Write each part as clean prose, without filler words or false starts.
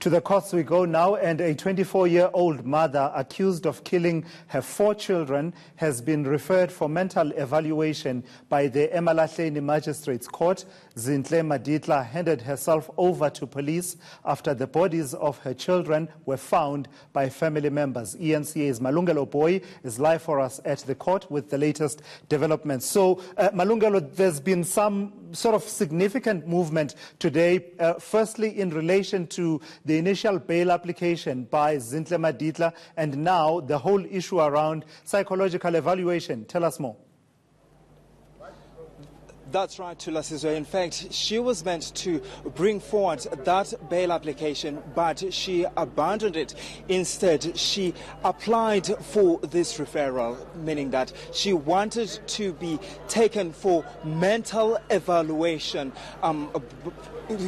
To the courts we go now, and a 24-year-old mother accused of killing her 4 children has been referred for mental evaluation by the Emalahleni Magistrate's Court. Emalahleni Magistrate handed herself over to police after the bodies of her children were found by family members. ENCA's Emalahleni is live for us at the court with the latest developments. So, Emalahleni, there's been some sort of significant movement today, firstly in relation to the initial bail application by Emalahleni Magistrate, and now the whole issue around psychological evaluation. Tell us more. That's right, Tulasizwe. In fact, she was meant to bring forward that bail application, but she abandoned it. Instead, she applied for this referral, meaning that she wanted to be taken for mental evaluation.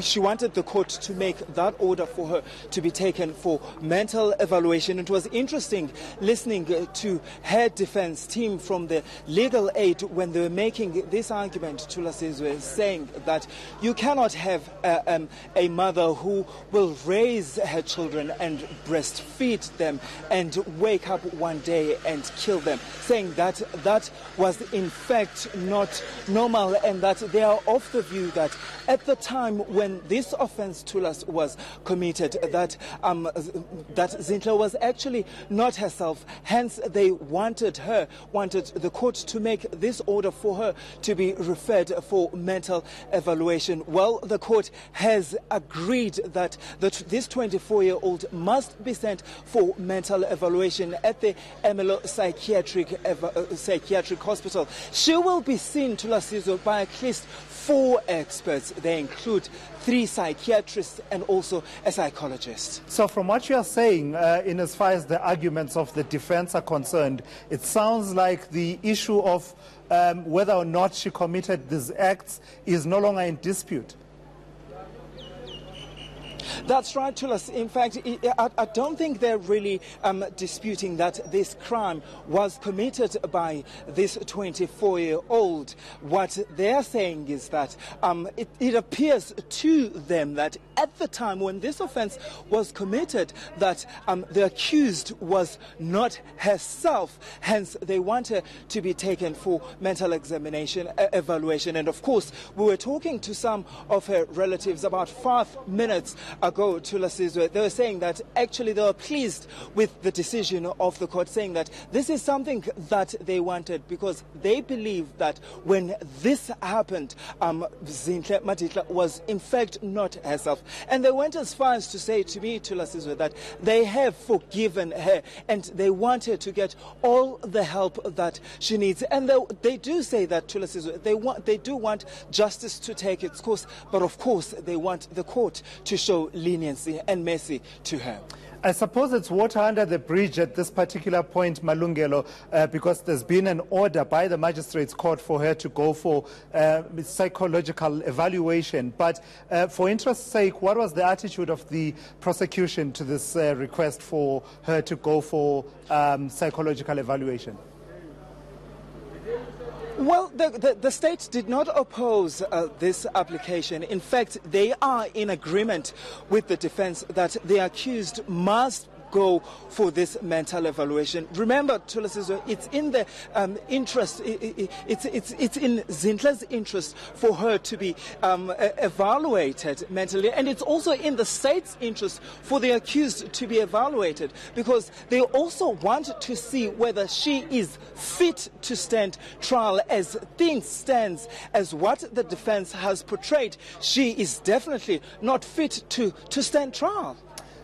She wanted the court to make that order for her to be taken for mental evaluation. It was interesting listening to her defense team from the legal aid when they were making this argument to Lasizwe, saying that you cannot have a mother who will raise her children and breastfeed them and wake up one day and kill them, saying that that was in fact not normal, and that they are of the view that at the time when this offense Tulas was committed, that Zinhle was actually not herself. Hence, they wanted the court to make this order for her to be referred for mental evaluation. Well, the court has agreed that this 24-year-old must be sent for mental evaluation at the Emalahleni Psychiatric Hospital. She will be seen, Tulasizwe, by at least 4 experts. They include 3 psychiatrists and also a psychologist. So from what you are saying, in as far as the arguments of the defense are concerned, it sounds like the issue of whether or not she committed these acts is no longer in dispute. That's right, Tulas. In fact, I don't think they're really disputing that this crime was committed by this 24-year-old. What they're saying is that it appears to them that at the time when this offense was committed, that the accused was not herself. Hence, they want her to be taken for mental evaluation. And of course, we were talking to some of her relatives about 5 minutes ago to Lasizwe. They were saying that actually they were pleased with the decision of the court, saying that this is something that they wanted because they believe that when this happened, Emalahleni Magistrate was in fact not herself. And they went as far as to say to me, to Lasizwe, that they have forgiven her and they want her to get all the help that she needs. And they do say that, to Lasizwe, they do want justice to take its course, but of course they want the court to show leniency and mercy to her. I suppose it's water under the bridge at this particular point, Malungelo, because there's been an order by the Magistrate's Court for her to go for psychological evaluation. But for interest's sake, what was the attitude of the prosecution to this request for her to go for psychological evaluation? Well, the state did not oppose this application. In fact, they are in agreement with the defense that the accused must go for this mental evaluation. Remember, Tulasizwe, it's in the interest, it's in Zinhle's interest for her to be evaluated mentally, and it's also in the state's interest for the accused to be evaluated, because they also want to see whether she is fit to stand trial. As things stands, as what the defense has portrayed, she is definitely not fit to stand trial.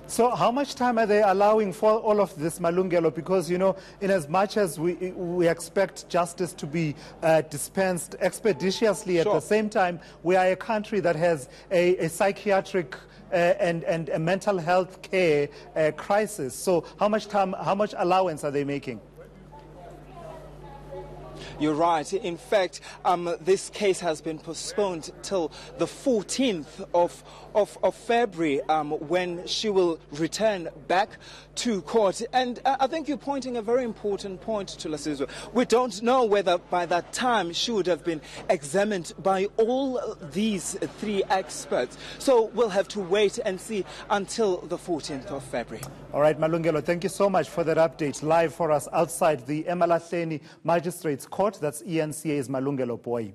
So how much time are they allowing for all of this, Malungelo? Because, you know, in as much as we expect justice to be dispensed expeditiously, at the same time, we are a country that has a psychiatric and a mental health care crisis. So how much time, how much allowance are they making? You're right. In fact, this case has been postponed till the 14th of February, when she will return back to court. And I think you're pointing a very important point to Lasizwe. We don't know whether by that time she would have been examined by all these three experts. So we'll have to wait and see until the 14th of February. All right, Malungelo, thank you so much for that update live for us outside the Emalahleni Magistrates Court. That's ENCA's Malungelo Boy.